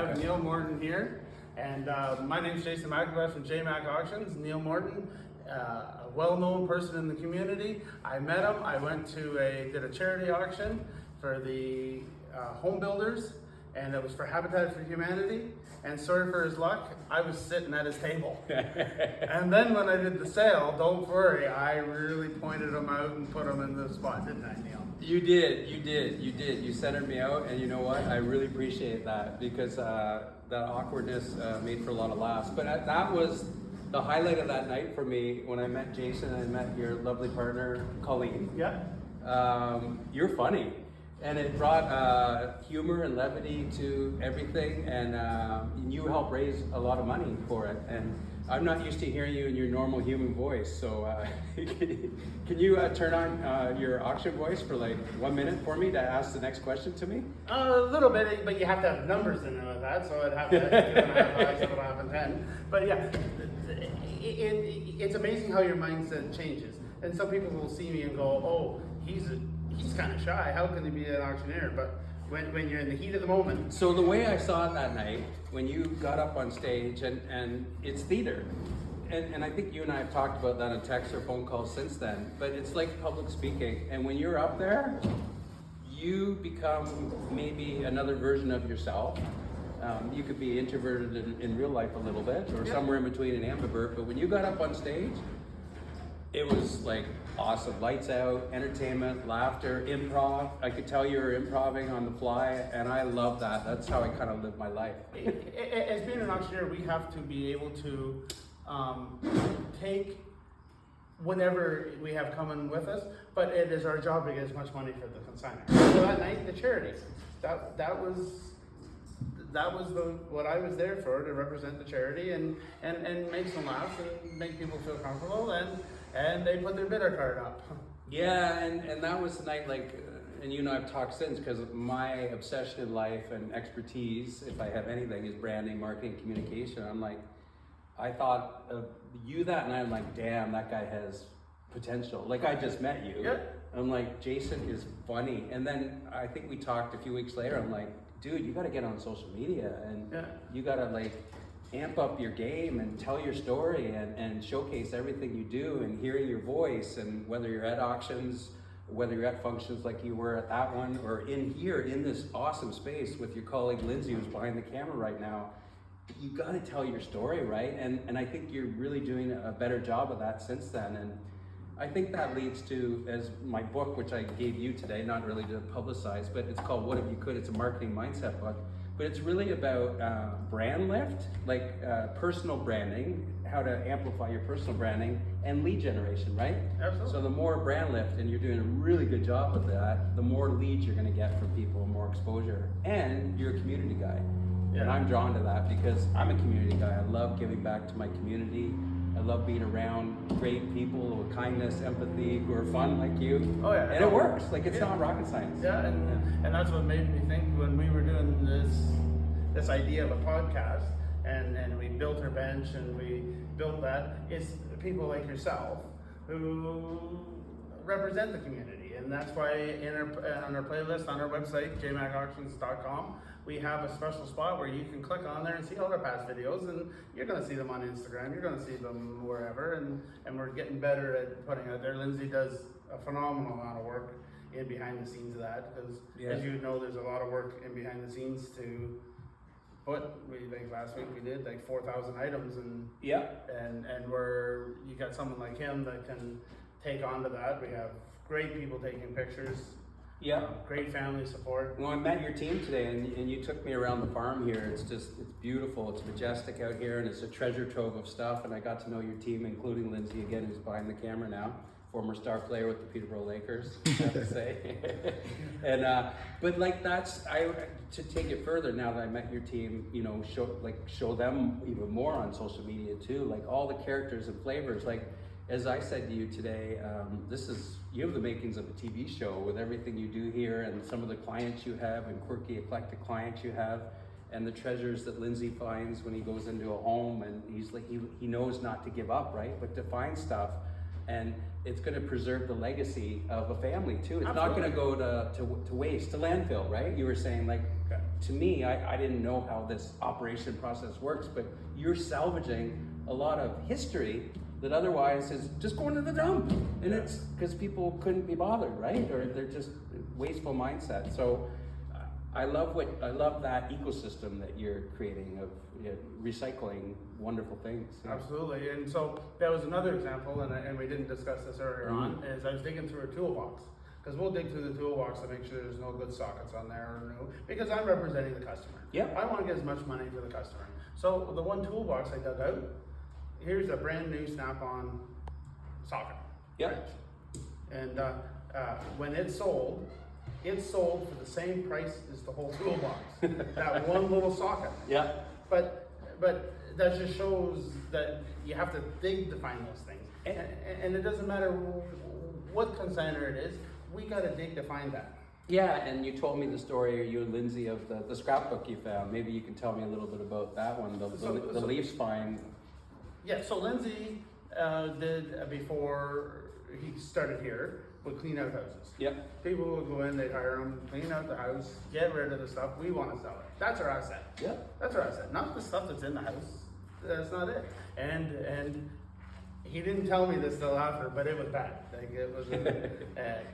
have Neil Morton here, and my name's Jason McAvoy from JMac Auctions. Neil Morton, a well-known person in the community. I met him. I did a charity auction for the home builders, and it was for Habitat for Humanity. And sorry for his luck, I was sitting at his table. And then when I did the sale, don't worry, I really pointed him out and put him in the spot, didn't I, Neil? You did. You centered me out, and you know what? I really appreciate that, because that awkwardness made for a lot of laughs. But that was the highlight of that night for me when I met Jason and I met your lovely partner, Colleen. Yeah. You're funny. And it brought humor and levity to everything, and you helped raise a lot of money for it. And I'm not used to hearing you in your normal human voice, so can you turn on your auction voice for like 1 minute for me to ask the next question to me? A little bit, but you have to have numbers in there with that, so I'd have to 2.5, 5, 7.5, and 10. But yeah, it's amazing how your mindset changes. And some people will see me and go, oh, he's kind of shy. How can he be an auctioneer? But when you're in the heat of the moment. So the way I saw it that night, when you got up on stage, and it's theater, and I think you and I have talked about that on text or phone calls since then, but it's like public speaking. And when you're up there, you become maybe another version of yourself. You could be introverted in real life a little bit, or somewhere in between an ambivert, but when you got up on stage, it was like awesome. Lights out, entertainment, laughter, improv. I could tell you were improving on the fly, and I love that. That's how I kind of live my life. As being an auctioneer, we have to be able to take whatever we have coming with us, but it is our job to get as much money for the consignor. So that night, the charity, that was what I was there for, to represent the charity and make some laughs and make people feel comfortable, and they put their bidder card up. Yeah, and that was the night, like, and you and I have talked since, because my obsession in life and expertise, if I have anything, is branding, marketing, communication. I'm like, I thought of you that night, I'm like, damn, that guy has potential. Like, I just met you. Yeah. I'm like, Jason is funny. And then I think we talked a few weeks later, I'm like, dude, you gotta get on social media, and you gotta like amp up your game and tell your story and showcase everything you do, and hearing your voice, and whether you're at auctions, whether you're at functions like you were at that one, or in here in this awesome space with your colleague Lindsay, who's behind the camera right now, you gotta tell your story, right? And I think you're really doing a better job of that since then. And I think that leads to, as my book, which I gave you today, not really to publicize, but it's called What If You Could. It's a marketing mindset book, but it's really about brand lift, like personal branding, how to amplify your personal branding, and lead generation, right? Absolutely. So the more brand lift, and you're doing a really good job with that, the more leads you're gonna get from people, more exposure, and you're a community guy. Yeah. And I'm drawn to that because I'm a community guy. I love giving back to my community. I love being around great people with kindness, empathy, who are fun like you. Oh yeah. And it works. Like, it's not rocket science. Yeah, and that's what made me think when we were doing this idea of a podcast, and we built our bench and we built that, is people like yourself who represent the community. And that's why on our playlist on our website, jmacauctions.com, we have a special spot where you can click on there and see all our past videos, and you're going to see them on Instagram, you're going to see them wherever, and we're getting better at putting out there. Lindsay does a phenomenal amount of work in behind the scenes of that, because as you know, there's a lot of work in behind the scenes to put, like last week we did like 4,000 items, and where you got someone like him that can take on to that. We have great people taking pictures. Yeah. Great family support. Well, I met your team today, and you took me around the farm here. It's beautiful. It's majestic out here, and it's a treasure trove of stuff. And I got to know your team, including Lindsay again, who's behind the camera now, former star player with the Peterborough Lakers, I have to say. And but like, to take it further, now that I met your team, you know, show them even more on social media too, like all the characters and flavors. Like, as I said to you today, you have the makings of a TV show with everything you do here, and some of the clients you have, and quirky, eclectic clients you have, and the treasures that Lindsay finds when he goes into a home, and he's like, he knows not to give up, right? But to find stuff, and it's going to preserve the legacy of a family too. It's not going to go to waste, to landfill, right? You were saying, like, to me, I didn't know how this operation process works, but you're salvaging a lot of history that otherwise is just going to the dump. And it's because people couldn't be bothered, right? Or they're just wasteful mindset. So I love that ecosystem that you're creating of recycling wonderful things. Yeah. Absolutely, and so that was another example, and we didn't discuss this earlier on, is I was digging through a toolbox. Because we'll dig through the toolbox to make sure there's no good sockets on there or no, because I'm representing the customer. Yep. I want to get as much money for the customer. So the one toolbox I dug out, here's a brand new Snap-on socket. Yep. And when it sold for the same price as the whole toolbox. That one little socket. Yeah. But that just shows that you have to dig to find those things. And it doesn't matter what consignor it is, we gotta dig to find that. Yeah, and you told me the story, you and Lindsay, of the scrapbook you found. Maybe you can tell me a little bit about that one, the leaf spine. Yeah, so Lindsay did, before he started here, would clean out houses. Yep. People would go in, they'd hire him, clean out the house, get rid of the stuff, we wanna sell it. That's our asset. Yep. That's our asset, not the stuff that's in the house. That's not it. And he didn't tell me this till after, but it was bad. Like it was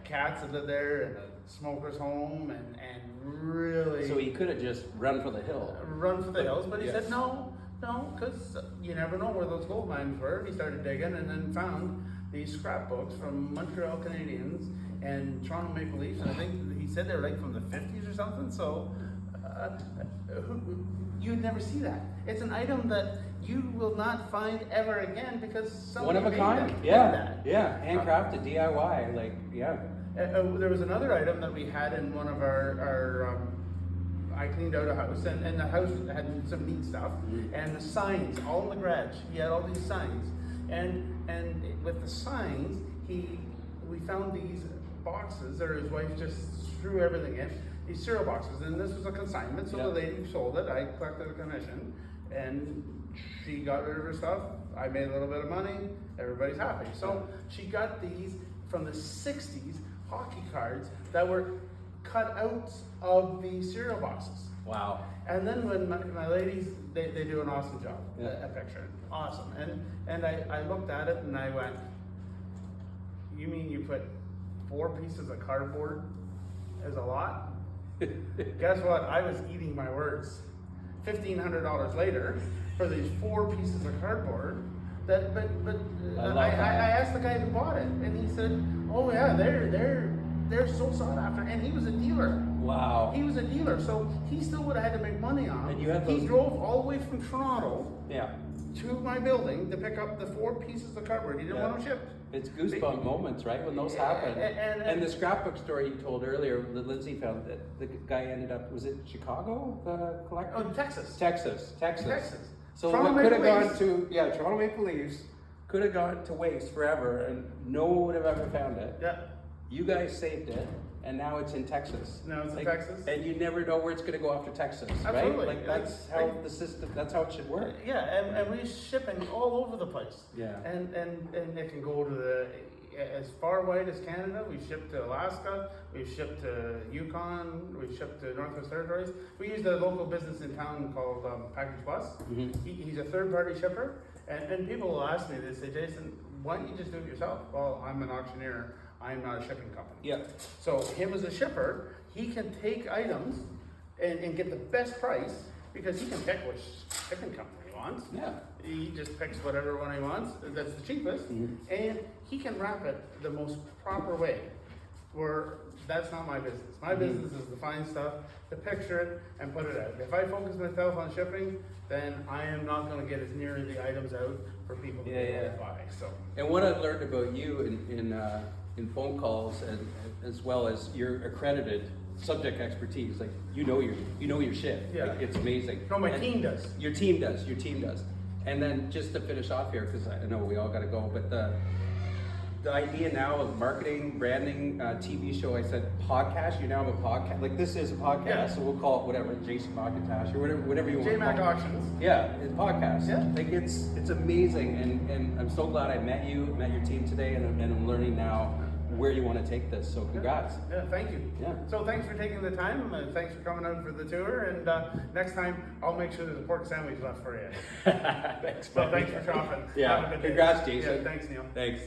cats that lived there and a smoker's home and really. So he could have just run for the hill. Run for the hills, but he said no, because you never know where those gold mines were. He started digging and then found these scrapbooks from Montreal Canadiens and Toronto Maple Leafs, and I think he said they were like from the 50s or something. So you'd never see that. It's an item that you will not find ever again because somebody One of a kind. Handcrafted, DIY, like there was another item that we had in one of our I cleaned out a house, and the house had some neat stuff, and the signs all in the garage. He had all these signs, and with the signs, we found these boxes, or his wife just threw everything in, these cereal boxes, and this was a consignment, so the lady who sold it, I collected a commission, and she got rid of her stuff, I made a little bit of money, everybody's happy. So she got these from the 60s hockey cards that were cut out of the cereal boxes. Wow. And then when my ladies, they do an awesome job, a picture, awesome. And I looked at it and I went, you mean you put 4 pieces of cardboard as a lot? Guess what? I was eating my words. $1,500 later for these 4 pieces of cardboard. I asked the guy who bought it, and he said, "Oh yeah, they're so sought after." And he was a dealer. Wow. He was a dealer, so he still would have had to make money on And it. you have those... He drove all the way from Toronto Yeah. to my building to pick up the 4 pieces of cardboard. He didn't want them shipped. It's goosebump moments, right? When those happen. And the scrapbook story you told earlier that Lindsay found, that the guy ended up, was it Chicago, the collector? Oh, Texas. Texas. So Toronto what could have Maple gone Leafs. to, Toronto Maple Leafs, could have gone to waste forever and no one would have ever found it. Yeah. You guys saved it, and now it's in Texas. Now it's in Texas. And you never know where it's going to go after Texas, Absolutely. right? Like that's how the system, that's how it should work. Yeah, and we shipping all over the place. Yeah. And it can go to as far wide as Canada. We ship to Alaska. We ship to Yukon. We ship to Northwest Territories. We use a local business in town called Package Plus. He's a third-party shipper, and people will ask me, they say, "Jason, why don't you just do it yourself?" Well, I'm an auctioneer. I'm not a shipping company. Yeah. So him as a shipper, he can take items and get the best price because he can pick which shipping company he wants. Yeah. He just picks whatever one he wants that's the cheapest, and he can wrap it the most proper way. Where that's not my business. My business is to find stuff, to picture it, and put it out. If I focus myself on shipping, then I am not going to get as near the items out for people to buy. So. And what I've learned about you in phone calls and as well as your accredited subject expertise, like you know your shit. Yeah. Like, it's amazing. No, my team does. Your team does. And then just to finish off here, because I know we all got to go, but the idea now of marketing, branding, TV show, I said podcast, you now have a podcast. Like this is a podcast, so we'll call it whatever, Jason McIntosh or whatever you want. JMac Auctions. Yeah, it's a podcast. Yeah. Like it's amazing, and I'm so glad I met you, met your team today, and I'm learning now where you want to take this. So congrats. Yeah, thank you. Yeah. So thanks for taking the time. Thanks for coming out for the tour. And next time, I'll make sure there's a pork sandwich left for you. Thanks, So buddy. thanks for shopping. Yeah. Have a good day. Congrats, Jason. Yeah, thanks, Neil. Thanks.